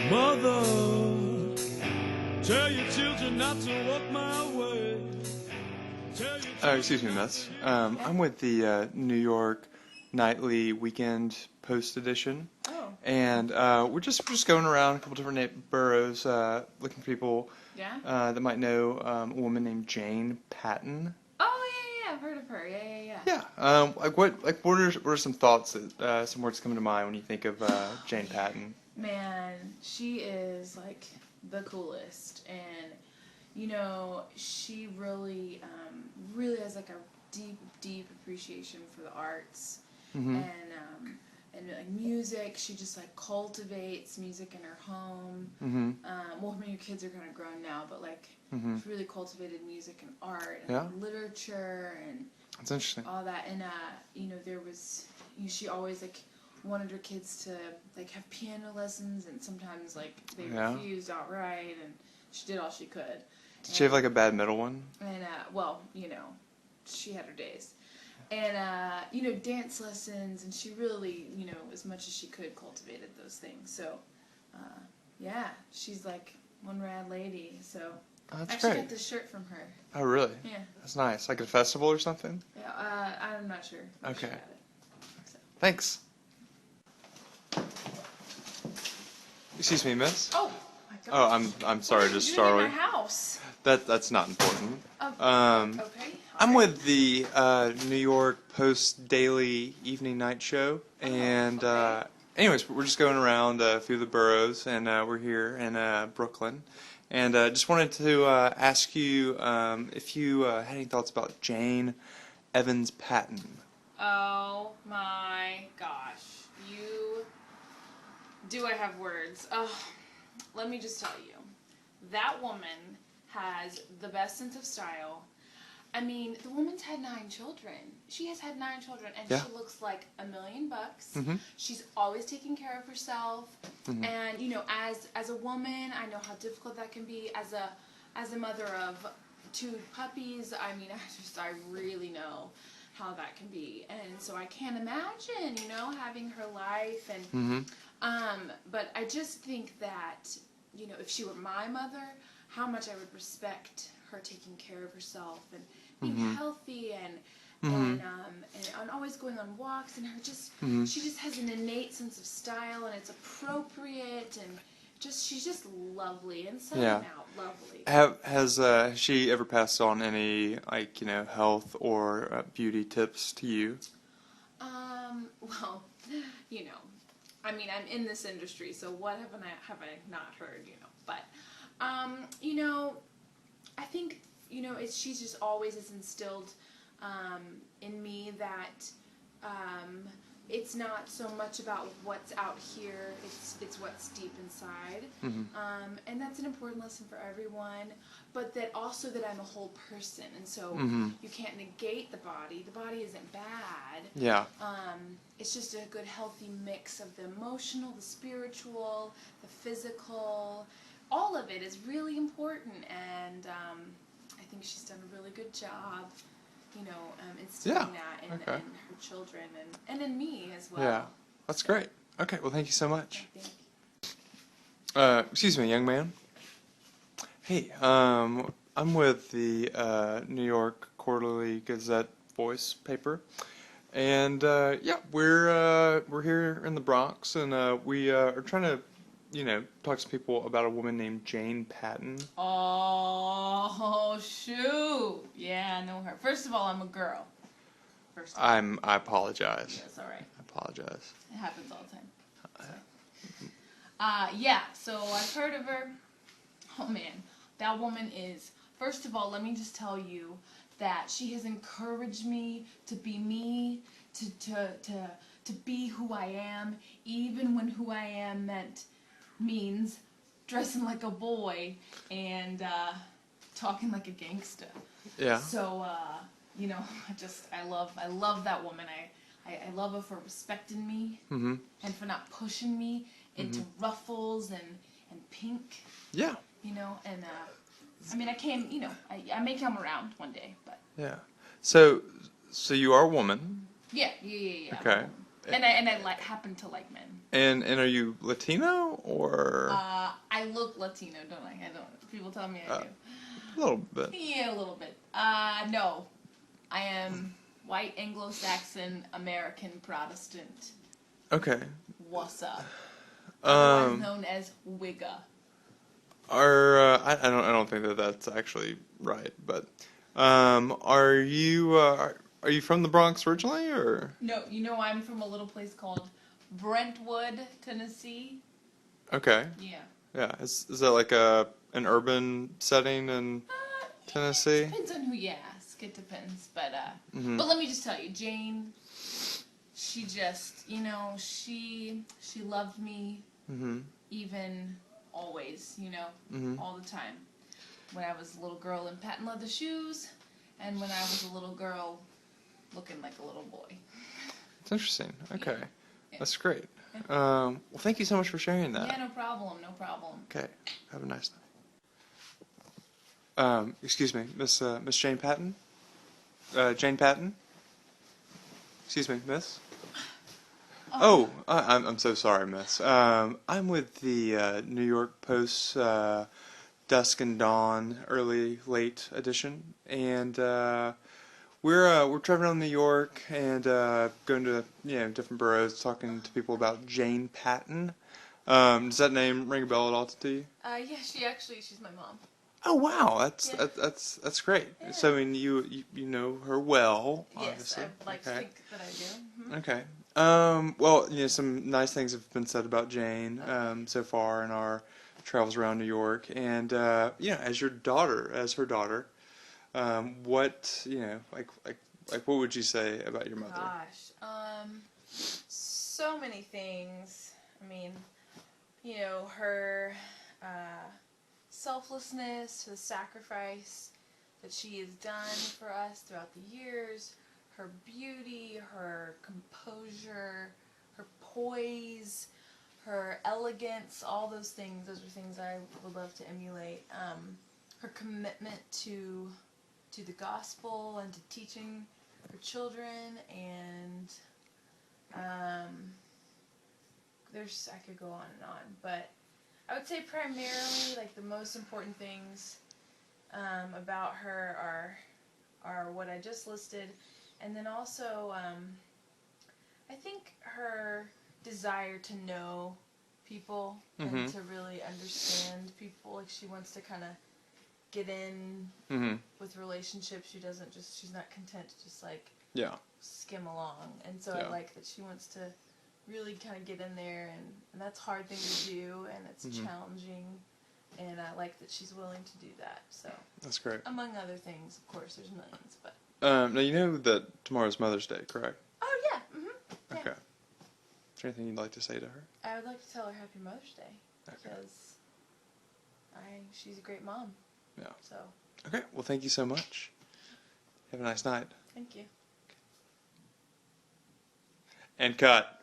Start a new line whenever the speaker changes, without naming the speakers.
Mother, tell your children not to walk my way.
Excuse me, miss. I'm with the New York Nightly Weekend Post edition.
Oh.
And we're just going around a couple different boroughs, looking for people that might know a woman named Jane Patton.
Oh yeah, I've heard of her. Yeah.
Yeah. What are some thoughts that some words come to mind when you think of Jane Patton?
Man, she is like the coolest, and you know, she really has like a deep appreciation for the arts, and like music. She just like cultivates music in her home. Well, I mean, your kids are kind of grown now, but like she really cultivated music and art and literature and
That's interesting.
all that. And you know, there was she always like wanted her kids to like have piano lessons, and sometimes like they refused outright, and she did all she could.
Did she have like a bad middle one?
And well, you know, she had her days. And you know, dance lessons, and she really, you know, as much as she could cultivated those things. So yeah, she's like one rad lady. So
That's
I actually
great.
got this shirt from her.
Oh, really?
Yeah.
That's nice. Like at a festival or something?
Yeah, I'm not sure.
Okay.
She got it. So.
Thanks. Excuse me, miss.
Oh my God.
Oh, I'm sorry to startle you.
In my house.
That's not important.
Okay.
I'm with the New York Post Daily Evening Night Show, and anyways, we're just going around a few of the boroughs, and we're here in Brooklyn, and just wanted to ask you if you had any thoughts about Jane Evans Patton.
Oh my gosh. Do I have words? Let me just tell you. That woman has the best sense of style. I mean, the woman's had 9 children. She has had 9 children, and she looks like $1,000,000. She's always taking care of herself. And you know, as a woman, I know how difficult that can be. As a mother of 2 puppies, I mean, I really know how that can be. And so I can't imagine, you know, having her life. And but I just think that, you know, if she were my mother, how much I would respect her taking care of herself and being healthy and always going on walks, and her just she just has an innate sense of style, and it's appropriate, and she's just lovely inside and out, lovely.
Has she ever passed on any, like, you know, health or beauty tips to you?
Well, you know, I mean, I'm in this industry, so what have I not heard, you know? But you know, I think, you know, she's just always has instilled in me that it's not so much about what's out here, it's what's deep inside. And that's an important lesson for everyone, but that also that I'm a whole person, and so you can't negate the body. The body isn't bad.
Yeah.
It's just a good, healthy mix of the emotional, the spiritual, the physical. All of it is really important, and I think she's done a really good job, you know, instilling that in her children and in me as well.
Yeah, that's great. Okay, well, thank you so much.
Thank you.
Excuse me, young man. Hey, I'm with the New York Quarterly Gazette Voice paper, and yeah, we're here in the Bronx, and we are trying to, you know, talk to people about a woman named Jane Patton.
Oh, shoot. Yeah, I know her. First of all, I'm a girl.
I apologize.
That's all right.
I apologize.
It happens all the time. Yeah, so I've heard of her. Oh, man. That woman is, first of all, let me just tell you that she has encouraged me to be me, to be who I am, even when who I am means dressing like a boy and talking like a gangster.
Yeah.
So you know, I love that woman. I love her for respecting me and for not pushing me into ruffles and pink.
Yeah.
You know, and I mean, you know, I may come around one day, but
yeah. So you are a woman.
Yeah.
Okay.
And I happen to like men.
And are you Latino or?
I look Latino, don't I? I don't. People tell me I do.
A little bit.
Yeah, a little bit. No. I am white Anglo-Saxon American Protestant.
Okay.
What's up? Otherwise known as Wigga.
I don't think that that's actually right, but are you from the Bronx originally, or?
No, I'm from a little place called Brentwood, Tennessee.
Okay.
Yeah.
Yeah. Is that like an urban setting in Tennessee?
It depends on who you ask. It depends, but but let me just tell you, Jane. She just, she loved me, even always, all the time. When I was a little girl in patent leather shoes, and when I was a little girl looking like a little boy.
It's interesting. Okay.
Yeah.
That's great. Well, thank you so much for sharing that.
Yeah, no problem, no problem.
Okay. Have a nice night. Excuse me, Miss Jane Patton? Jane Patton? Excuse me, Miss? Oh, I'm so sorry, Miss. I'm with the New York Post Dusk and Dawn late edition, and we're traveling around New York and going to different boroughs, talking to people about Jane Patton. Does that name ring a bell at all to you?
Yeah, she's my mom.
Oh wow, that's great.
Yeah.
So I mean, you know her well,
Yes,
obviously.
I'd like to think that I do. Mm-hmm.
Okay. Well, some nice things have been said about Jane so far in our travels around New York, and as her daughter, what like what would you say about your mother?
Gosh, so many things. I mean, her selflessness, the sacrifice that she has done for us throughout the years, her beauty, her composure, her poise, her elegance, all those are things I would love to emulate. Her commitment to the gospel and to teaching her children, and I could go on and on, but I would say primarily, like, the most important things about her are what I just listed, and then also I think her desire to know people and to really understand people. Like, she wants to kind of get in with relationships. She's not content to just skim along, and so I like that she wants to really kind of get in there, and that's a hard thing to do, and it's challenging, and I like that she's willing to do that. So
That's great.
among other things, of course, there's millions, but
now you know that tomorrow's Mother's Day, correct?
oh yeah, yeah.
Okay. Is there anything you'd like to say to her?
I would like to tell her Happy Mother's Day, because she's a great mom.
Yeah.
So
Okay. Well, thank you so much. Have a nice night.
thank you.
And cut.